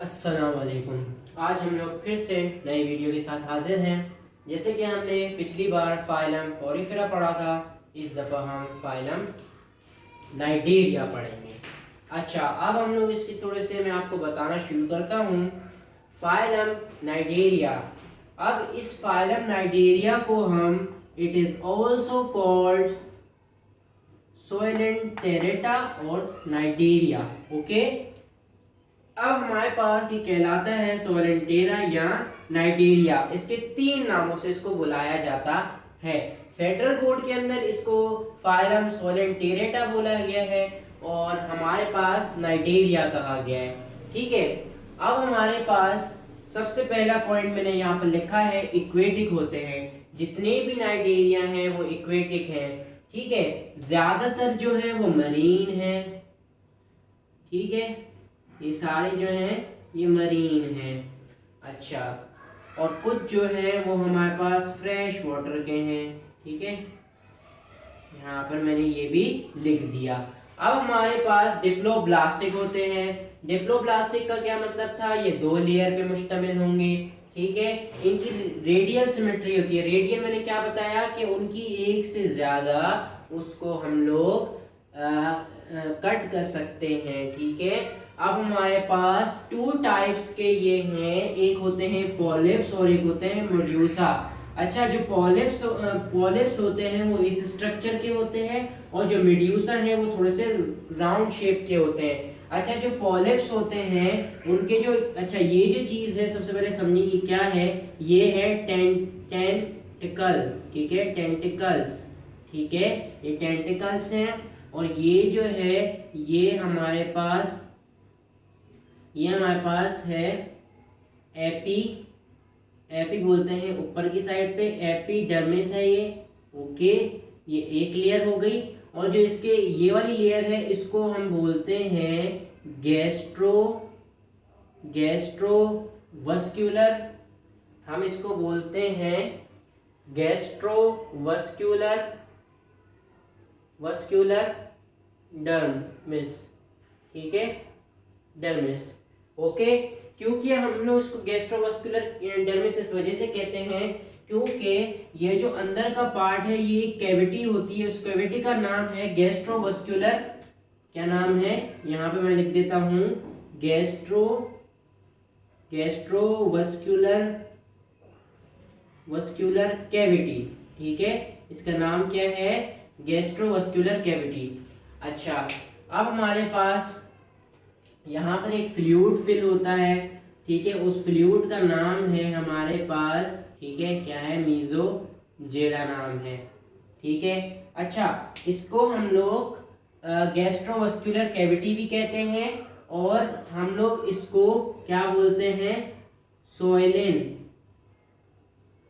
अस्सलाम वालेकुम। आज हम लोग फिर से नई वीडियो के साथ हाजिर हैं। जैसे कि हमने पिछली बार फाइलम पोरिफेरा पढ़ा था, इस दफ़ा हम फाइलम नाइडेरिया पढ़ेंगे। अच्छा, अब हम लोग इसकी थोड़े से मैं आपको बताना शुरू करता हूँ। फाइलम नाइडेरिया, अब इस फाइलम नाइडेरिया को हम इट इज़ ऑल्सो कॉल्ड सोइलेंटेरेटा और नाइडेरिया। ओके, अब हमारे पास ये कहलाता है सोलेंटेरा या नाइडेरिया। इसके तीन नामों से इसको बुलाया जाता है। फेडरल बोर्ड के अंदर इसको फाइलम सोलेंटेरेटा बोला गया है और हमारे पास नाइडेरिया कहा गया है। ठीक है, अब हमारे पास सबसे पहला पॉइंट मैंने यहाँ पर लिखा है, इक्वेटिक होते हैं। जितने भी नाइडेरिया हैं वो इक्वेटिक हैं। ठीक है, ज्यादातर जो है वो मरीन है। ठीक है, ये सारे जो हैं ये मरीन हैं। अच्छा, और कुछ जो है वो हमारे पास फ्रेश वाटर के हैं। ठीक है, यहाँ पर मैंने ये भी लिख दिया। अब हमारे पास डिप्लोब्लास्टिक होते हैं। डिप्लोब्लास्टिक का क्या मतलब था, ये दो लेयर पे मुश्तमिल होंगे। ठीक है, इनकी रेडियल सिमेट्री होती है। रेडियल मैंने क्या बताया कि उनकी एक से ज्यादा उसको हम लोग कट कर सकते हैं। ठीक है, अब हमारे पास टू टाइप्स के ये हैं, एक होते हैं पॉलिप्स और एक होते हैं मेड्यूसा। अच्छा, जो पॉलिप्स होते हैं वो इस स्ट्रक्चर के होते हैं और जो मेड्यूसा है वो थोड़े से राउंड शेप के होते हैं। अच्छा, जो पॉलिप्स होते हैं उनके जो अच्छा ये जो चीज़ है सबसे पहले समझिए ये क्या है। ये है टेंटिकल। ठीक है, टेंटिकल्स। ठीक है, ये टेंटिकल्स हैं और ये जो है ये हमारे पास है एपी बोलते हैं ऊपर की साइड पे, एपिडर्मिस है ये। ओके, ये एक लेयर हो गई और जो इसके ये वाली लेयर है इसको हम बोलते हैं गैस्ट्रोवस्क्यूलर। हम इसको बोलते हैं वस्क्यूलर डर्मिस। ठीक है, डर्मिस। ओके, क्योंकि हम लोग इसको गैस्ट्रोवस्कुलर डर्मिस इस वजह से कहते हैं क्योंकि ये जो अंदर का पार्ट है ये कैविटी होती है। उस कैविटी का नाम है गैस्ट्रोवस्कुलर। क्या नाम है, यहाँ पे मैं लिख देता हूँ, गैस्ट्रोवस्कुलर कैविटी। ठीक है, इसका नाम क्या है, गैस्ट्रोवस्कुलर कैविटी। अच्छा, अब हमारे पास यहाँ पर एक फ्लूइड फिल होता है। ठीक है, उस फ्लूइड का नाम है हमारे पास, ठीक है, क्या है, मीजोजेला नाम है। ठीक है, अच्छा, इसको हम लोग गैस्ट्रोवस्कुलर कैविटी भी कहते हैं और हम लोग इसको क्या बोलते हैं,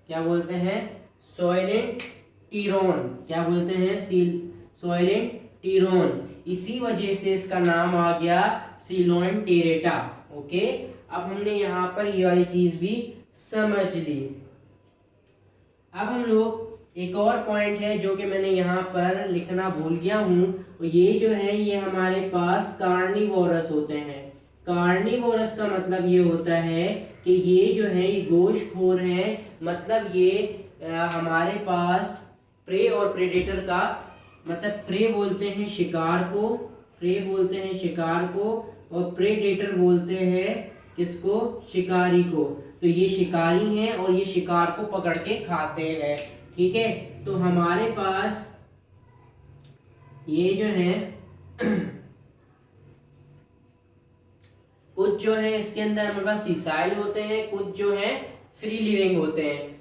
क्या बोलते हैं, सोइलेंट टीरोन। क्या बोलते हैं, सोइलेंट टीरोन। इसी वजह से इसका नाम आ गया सिलोएंटेरेटा। ओके, अब हमने यहाँ पर ये वाली चीज भी समझ ली। अब हम लोग एक और पॉइंट है जो कि मैंने यहाँ पर लिखना भूल गया हूँ, तो ये जो है ये हमारे पास कार्निवोरस होते हैं। कार्निवोरस का मतलब ये होता है कि ये जो है ये गोश्तखोर हैं। मतलब ये हमारे पास प्रे और प्रेडेटर का मतलब प्रे बोलते हैं शिकार को, और प्रेडेटर बोलते हैं किसको, शिकारी को। तो ये शिकारी हैं और ये शिकार को पकड़ के खाते हैं। ठीक है, तो हमारे पास ये जो है कुछ जो है इसके अंदर हमारे पास सीसाइल होते हैं, कुछ जो है फ्री लिविंग होते हैं।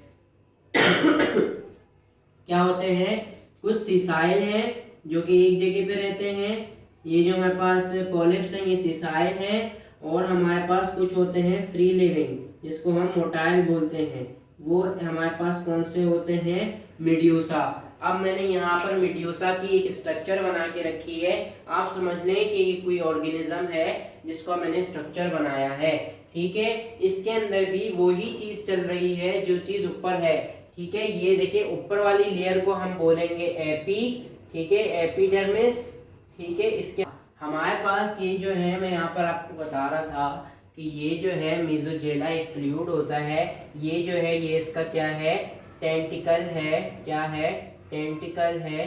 क्या होते हैं, कुछ सीसाइल हैं जो कि एक जगह पे रहते हैं। ये जो हमारे पास पॉलिप्स हैं ये सीसाइल हैं और हमारे पास कुछ होते हैं फ्री लिविंग जिसको हम मोटाइल बोलते हैं। वो हमारे पास कौन से होते हैं, मेड्यूसा। अब मैंने यहाँ पर मेड्यूसा की एक स्ट्रक्चर बना के रखी है। आप समझ लें कि ये कोई ऑर्गेनिज्म है जिसको मैंने स्ट्रक्चर बनाया है। ठीक है, इसके अंदर भी वही चीज चल रही है जो चीज ऊपर है। ठीक है, ये देखिए ऊपर वाली लेयर को हम बोलेंगे एपी। ठीक है, एपिडर्मिस। ठीक है, इसके हमारे पास ये जो है मैं यहाँ पर आपको बता रहा था कि ये जो है मेसोजेला एक फ्लूइड होता है, ये जो है ये इसका क्या है, टेंटिकल है, क्या है, टेंटिकल है।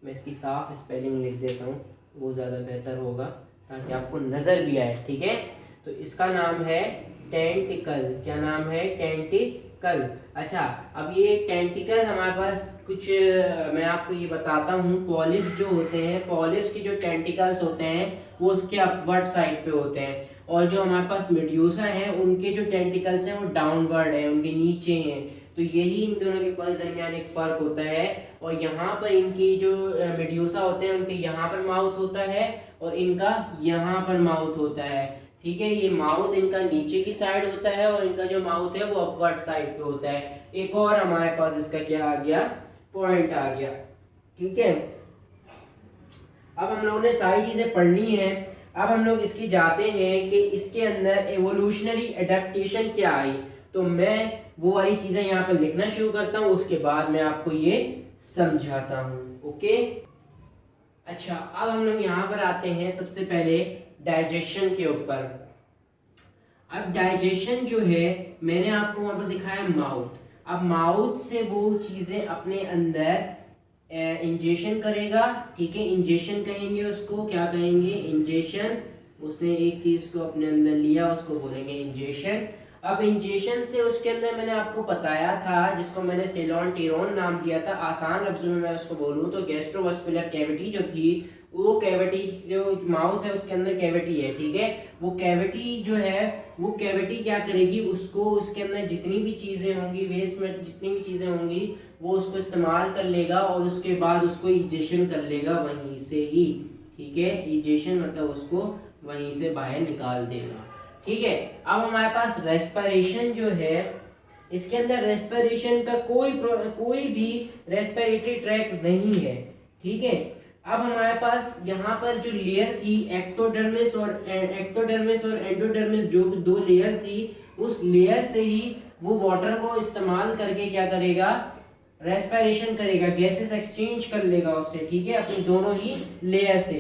मैं इसकी साफ स्पेलिंग लिख देता हूँ, वो ज़्यादा बेहतर होगा ताकि आपको नज़र भी आए, ठीक है। तो इसका नाम है टेंटिकल, क्या नाम है, टेंटिकल। अच्छा, अब ये टेंटिकल हमारे पास कुछ मैं आपको ये बताता हूँ, पॉलिप्स जो होते हैं, पॉलिप्स के जो टेंटिकल्स होते हैं वो उसके अपवर्ड साइड पे होते हैं, और जो हमारे पास मेड्यूसा है उनके जो टेंटिकल्स हैं वो डाउनवर्ड है, उनके नीचे हैं। तो यही इन दोनों के दरमियान एक फ़र्क होता है। और यहाँ पर इनकी जो मेड्यूसा होते हैं उनके यहाँ पर माउथ होता है और इनका यहाँ पर माउथ होता है, ठीक है। ये माउथ इनका नीचे की साइड होता है और इनका जो माउथ है वो अपवर्ड साइड पे होता है। एक और हमारे पास इसका क्या आ गया, पॉइंट आ गया, ठीक है। अब हम लोगों ने सारी चीज़ें पढ़ ली हैं। अब हम लोग इसकी जाते हैं कि इसके अंदर एवोल्यूशनरी एडेप्टेशन क्या आई। तो मैं वो वाली चीज़ें यहाँ पर लिखना शुरू करता हूँ, उसके बाद मैं आपको ये समझाता हूँ, ओके। अच्छा, अब हम लोग यहाँ पर आते हैं सबसे पहले डाइजेशन के ऊपर। अब डाइजेशन जो है मैंने आपको वहाँ पर दिखाया माउथ। अब माउथ से वो चीज़ें अपने अंदर इंजेशन करेगा, ठीक है। इंजेशन कहेंगे उसको, क्या कहेंगे, इंजेशन। उसने एक चीज़ को अपने अंदर लिया, उसको बोलेंगे इंजेशन। अब इंजेशन से उसके अंदर मैंने आपको बताया था, जिसको मैंने सेलॉन टेरोन नाम दिया था, आसान लफ्ज़ों में मैं उसको बोलूँ तो गैस्ट्रोवास्कुलर कैविटी जो थी, वो कैविटी जो माउथ है उसके अंदर कैविटी है, ठीक है। वो कैविटी जो है वो कैविटी क्या करेगी, उसको उसके अंदर जितनी भी चीज़ें होंगी, वेस्ट में जितनी भी चीज़ें होंगी वो उसको इस्तेमाल कर लेगा और उसके बाद उसको इजेशन कर लेगा वहीं से ही, ठीक है। इजेशन मतलब उसको वहीं से बाहर निकाल देगा, ठीक है। अब हमारे पास रेस्पिरेशन जो है, इसके अंदर रेस्पिरेशन का कोई भी रेस्पिरेटरी ट्रैक नहीं है, ठीक है। अब हमारे पास यहाँ पर जो लेयर थी एक्टोडर्मिस और एंडोडर्मिस, जो दो लेयर थी, उस लेयर से ही वो वाटर को इस्तेमाल करके क्या करेगा, रेस्पिरेशन करेगा, गैसेस एक्सचेंज कर लेगा उससे, ठीक है, अपनी दोनों ही लेयर से।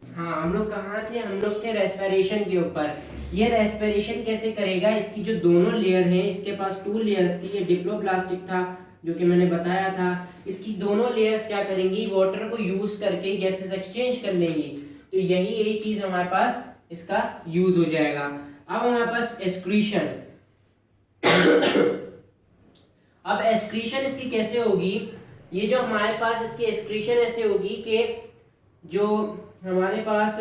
हाँ, हम लोग कहाँ थे, हम लोग थे रेस्पिरेशन के ऊपर। ये रेस्पिरेशन कैसे करेगा, इसकी जो दोनों लेयर हैं, इसके पास 2 लेयर्स थी, ये डिप्लोप्लास्टिक था जो कि मैंने बताया था। इसकी दोनों लेयर्स क्या करेंगी, वाटर को यूज करके गैसेस एक्सचेंज कर लेंगी। तो यही चीज हमारे पास इसका यूज हो जाएगा। अब हमारे पास एक्सक्रीशन। अब एक्सक्रीशन इसकी कैसे होगी, ये जो हमारे पास इसकी एक्सक्रीशन ऐसे होगी कि जो हमारे पास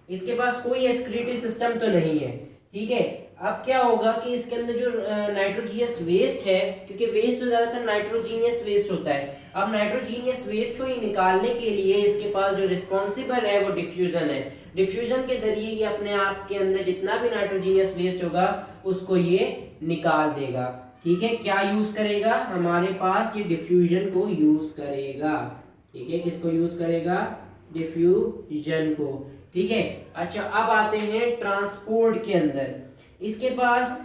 इसके पास कोई एक्सक्रीटरी सिस्टम तो नहीं है, ठीक है। अब क्या होगा कि इसके अंदर जो नाइट्रोजीनियस वेस्ट है, क्योंकि वेस्ट तो ज़्यादातर नाइट्रोजीनियस वेस्ट होता है, अब नाइट्रोजीनियस वेस्ट को ही निकालने के लिए इसके पास जो रिस्पॉन्सिबल है वो डिफ्यूज़न है। डिफ्यूज़न के ज़रिए ये अपने आप के अंदर जितना भी नाइट्रोजीनियस वेस्ट होगा उसको ये निकाल देगा, ठीक है। क्या यूज़ करेगा, हमारे पास ये डिफ्यूज़न को यूज़ करेगा, ठीक है। किसको यूज़ करेगा, डिफ्यूजन को, ठीक है। अच्छा, अब आते हैं ट्रांसपोर्ट के अंदर। इसके पास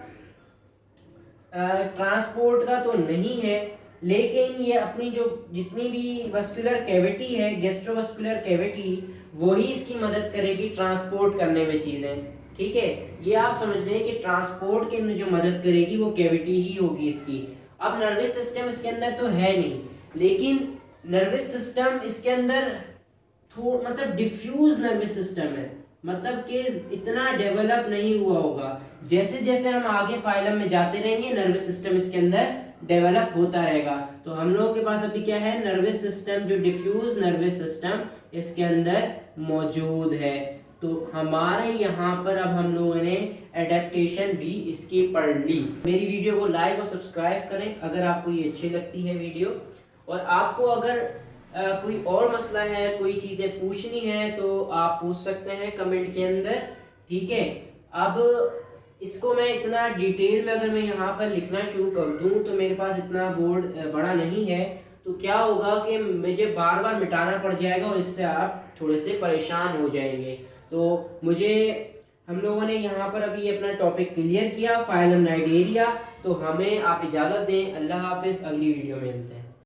ट्रांसपोर्ट का तो नहीं है, लेकिन ये अपनी जो जितनी भी वस्कुलर कैविटी है, गैस्ट्रोवस्कुलर कैविटी, वही इसकी मदद करेगी ट्रांसपोर्ट करने में चीज़ें, ठीक है। ये आप समझ लें कि ट्रांसपोर्ट के अंदर जो मदद करेगी वो कैविटी ही होगी इसकी। अब नर्वस सिस्टम इसके अंदर तो है नहीं, लेकिन नर्वस सिस्टम इसके अंदर मतलब डिफ्यूज नर्वस सिस्टम है, मतलब कि इतना डेवलप नहीं हुआ होगा। जैसे जैसे हम आगे फाइलम में जाते रहेंगे नर्वस सिस्टम इसके अंदर डेवलप होता रहेगा। तो हम लोगों के पास अभी क्या है, नर्वस सिस्टम, जो डिफ्यूज नर्वस सिस्टम इसके अंदर मौजूद है। तो हमारे यहाँ पर अब हम लोगों ने एडेप्टेशन भी इसकी पढ़ ली। मेरी वीडियो को लाइक और सब्सक्राइब करें अगर आपको ये अच्छी लगती है वीडियो, और आपको अगर कोई और मसला है, कोई चीज़ें पूछनी है तो आप पूछ सकते हैं कमेंट के अंदर, ठीक है। अब इसको मैं इतना डिटेल में अगर मैं यहाँ पर लिखना शुरू कर दूँ तो मेरे पास इतना बोर्ड बड़ा नहीं है, तो क्या होगा कि मुझे बार बार मिटाना पड़ जाएगा और इससे आप थोड़े से परेशान हो जाएंगे। तो हम लोगों ने यहाँ पर अभी अपना टॉपिक क्लियर किया, फाइलम नाइडेरिया। तो हमें आप इजाज़त दें, अल्लाह हाफिज़, अगली वीडियो में मिलते हैं।